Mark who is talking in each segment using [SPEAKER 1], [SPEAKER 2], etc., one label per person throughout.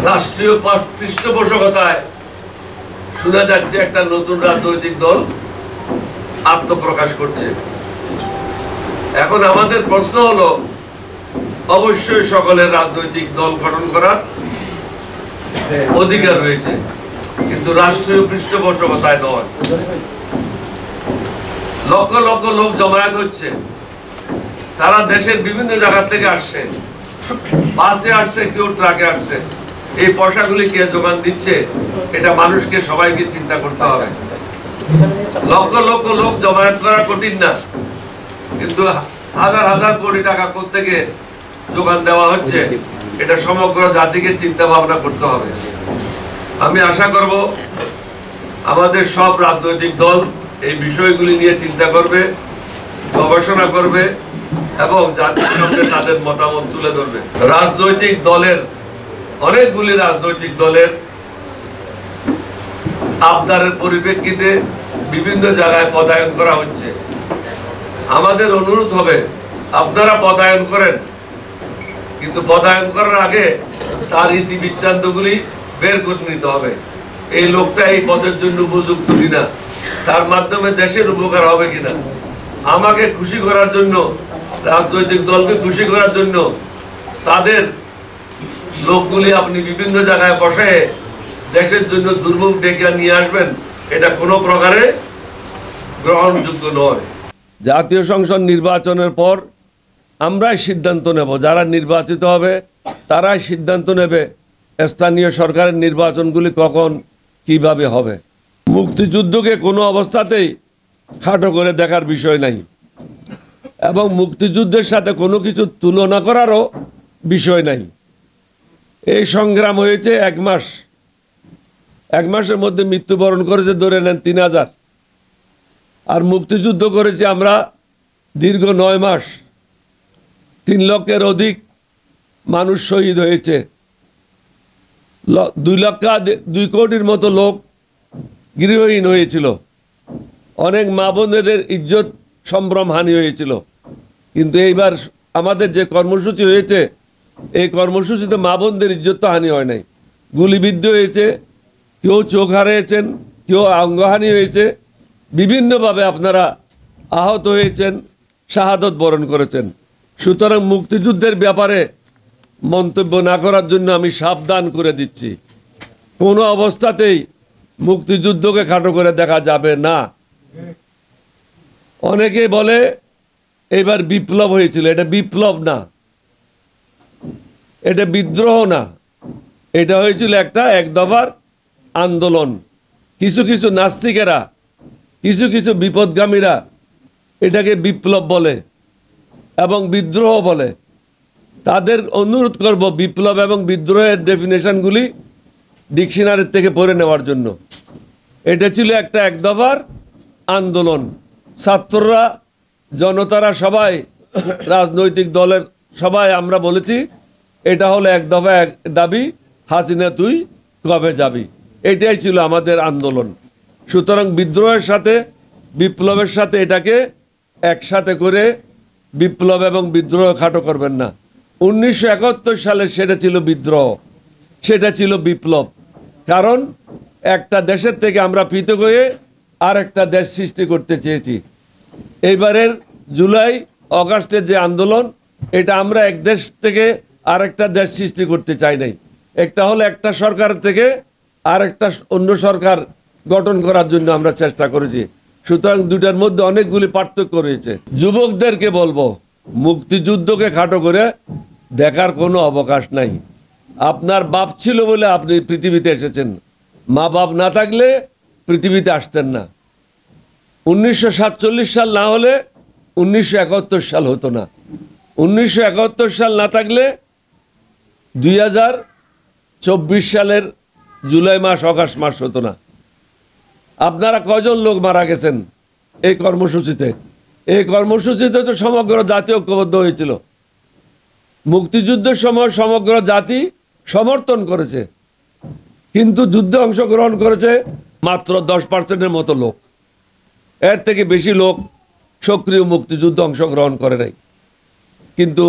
[SPEAKER 1] রাষ্ট্রীয় পৃষ্ঠপোষকতায় শোনা যাচ্ছে একটা নতুন রাজনৈতিক দল আত্মপ্রকাশ করছে। এখন আমাদের প্রশ্ন হলো, অবশ্যই সকলের রাজনৈতিক দল গঠন করার অধিকার রয়েছে, কিন্তু রাষ্ট্রীয় পৃষ্ঠপোষকতায় নয়। লক্ষ লক্ষ লোক জমায়েত হচ্ছে, তারা দেশের বিভিন্ন জায়গা থেকে আসছে, বাসে আসছে, কেউ ট্রাকে আসছে। এই পয়সাগুলি কে যোগান দিচ্ছে, এটা মানুষকে সবাইকে চিন্তা করতে হবে। লক্ষ লক্ষ লোক জমায়েত করা কঠিন না, কিন্তু হাজার হাজার কোটি টাকা কোত্থেকে যোগান দেওয়া হচ্ছে, এটা সমগ্র জাতিকে চিন্তা ভাবনা করতে হবে। আমি আশা করব আমাদের সব রাজনৈতিক দল এই বিষয়গুলি নিয়ে চিন্তা করবে, গবেষণা করবে এবং জাতির সামনে তাদের মতামত তুলে ধরবে। রাজনৈতিক দলের অনেকগুলি রাজনৈতিক দলের আবদারের পরিপ্রেক্ষিতে বিভিন্ন জায়গায় পদায়ন করা হচ্ছে। আমাদের অনুরোধ হবে, আপনারা পদায়ন করেন, কিন্তু পদায়ন করার আগে তার ইতিবৃত্তান্তগুলি বের করে নিতে হবে। এই লোকটা এই পদের জন্য উপযুক্ত কিনা, তার মাধ্যমে দেশের উপকার হবে কিনা। আমাকে খুশি করার জন্য, রাজনৈতিক দলকে খুশি করার জন্য তাদের লোকগুলি আপনি বিভিন্ন জায়গায় বসে দেশের জন্য দুর্ভোগ ডেকে নিয়ে আসবেন, এটা কোনো প্রকারে গ্রহণযোগ্য নয়। জাতীয় সংসদ নির্বাচনের পর আমরাই সিদ্ধান্ত নেব, যারা নির্বাচিত হবে তারাই সিদ্ধান্ত নেবে স্থানীয় সরকারের নির্বাচনগুলি কখন কিভাবে হবে। মুক্তিযুদ্ধকে কোনো অবস্থাতেই খাটো করে দেখার বিষয় নাই, এবং মুক্তিযুদ্ধের সাথে কোনো কিছু তুলনা করারও বিষয় নাই। এই সংগ্রাম হয়েছে 1 মাস, 1 মাসের মধ্যে মৃত্যুবরণ করেছে ধরে নেন 3000, আর মুক্তিযুদ্ধ করেছি আমরা দীর্ঘ 9 মাস। 3 লক্ষের অধিক মানুষ শহীদ হয়েছে, 2 কোটির মতো লোক গৃহহীন হয়েছিল, অনেক মা বোনেদের ইজ্জত সম্ভ্রম হানি হয়েছিল। কিন্তু এইবার আমাদের যে কর্মসূচি হয়েছে, এই কর্মসূচিতে মা বোনদের ইজ্জত তো হানি হয় নাই। গুলিবিদ্ধ হয়েছে, কেউ চোখ হারিয়েছেন, কেউ অঙ্গহানি হয়েছে, বিভিন্নভাবে আপনারা আহত হয়েছেন, শাহাদত বরণ করেছেন। সুতরাং মুক্তিযুদ্ধের ব্যাপারে মন্তব্য না করার জন্য আমি সাবধান করে দিচ্ছি। কোনো অবস্থাতেই মুক্তিযুদ্ধকে খাটো করে দেখা যাবে না। অনেকে বলে এবার বিপ্লব হয়েছিল, এটা বিপ্লব না, এটা বিদ্রোহ না, এটা হয়েছিল একটা 1 দফার আন্দোলন। কিছু কিছু নাস্তিকেরা, কিছু কিছু বিপদগামীরা এটাকে বিপ্লব বলে এবং বিদ্রোহ বলে। তাদের অনুরোধ করব বিপ্লব এবং বিদ্রোহের ডেফিনেশনগুলি ডিকশনারি থেকে পড়ে নেওয়ার জন্য। এটা ছিল একটা 1 দফার আন্দোলন। ছাত্ররা, জনতারা, সবাই রাজনৈতিক দলের সবাই আমরা বলেছি এটা হলো 1 দফা দাবি, হাসিনা তুই কবে যাবি, এটাই ছিল আমাদের আন্দোলন। সুতরাং বিদ্রোহের সাথে বিপ্লবের সাথে এটাকে একসাথে করে বিপ্লব এবং বিদ্রোহ খাটো করবেন না। 1971 সালে সেটা ছিল বিদ্রোহ, সেটা ছিল বিপ্লব। কারণ একটা দেশের থেকে আমরা পৃথক হয়ে আর একটা দেশ সৃষ্টি করতে চেয়েছি। এইবারের জুলাই অগাস্টের যে আন্দোলন, এটা আমরা এক দেশ থেকে আরেকটা দেশ সৃষ্টি করতে চাই নাই। একটা হলো একটা সরকার থেকে আরেকটা অন্য সরকার গঠন করার জন্য আমরা চেষ্টা করেছি। সুতরাং দুটার মধ্যে অনেকগুলি পার্থক্য রয়েছে। যুবকদেরকে বলবো, মুক্তিযুদ্ধকে খাটো করে দেখার কোনো অবকাশ নাই। আপনার বাপ ছিল বলে আপনি পৃথিবীতে এসেছেন, মা বাপ না থাকলে পৃথিবীতে আসতেন না। 1947 সাল না হলে 1971 সাল হতো না। 1971 সাল না থাকলে 2024 সালের জুলাই মাস, অগাস্ট মাস হতো না। আপনারা কয়জন লোক মারা গেছেন এই কর্মসূচিতে? এই কর্মসূচিতে তো সমগ্র জাতি ঐক্যবদ্ধ হয়েছিল। মুক্তিযুদ্ধের সময় সমগ্র জাতি সমর্থন করেছে, কিন্তু যুদ্ধে অংশগ্রহণ করেছে মাত্র 10% মতো লোক। এর থেকে বেশি লোক সক্রিয় মুক্তিযুদ্ধে অংশগ্রহণ করে নাই। কিন্তু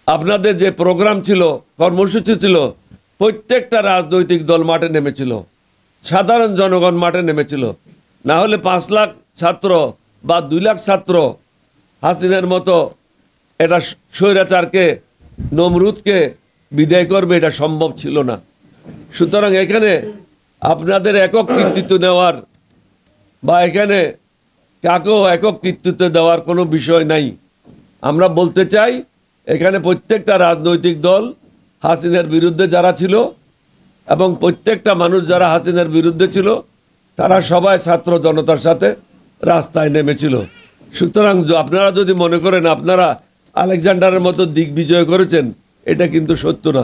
[SPEAKER 1] আপনাদের যে প্রোগ্রাম ছিল, কর্মসূচি ছিল, প্রত্যেকটা রাজনৈতিক দল মাঠে নেমেছিল, সাধারণ জনগণ মাঠে নেমেছিল। না হলে 5 লাখ ছাত্র বা 2 লাখ ছাত্র হাসিনার মতো এটা স্বৈরাচারকে, নমরুদকে বিদায় করবে, এটা সম্ভব ছিল না। সুতরাং এখানে আপনাদের একক কৃতিত্ব নেওয়ার বা এখানে কাকেও একক কৃতিত্ব দেওয়ার কোনো বিষয় নাই। আমরা বলতে চাই এখানে প্রত্যেকটা রাজনৈতিক দল হাসিনার বিরুদ্ধে যারা ছিল এবং প্রত্যেকটা মানুষ যারা হাসিনার বিরুদ্ধে ছিল তারা সবাই ছাত্র জনতার সাথে রাস্তায় নেমেছিল। সুতরাং আপনারা যদি মনে করেন আপনারা আলেকজান্ডারের মতো দিগ্বিজয় করেছেন, এটা কিন্তু সত্য না।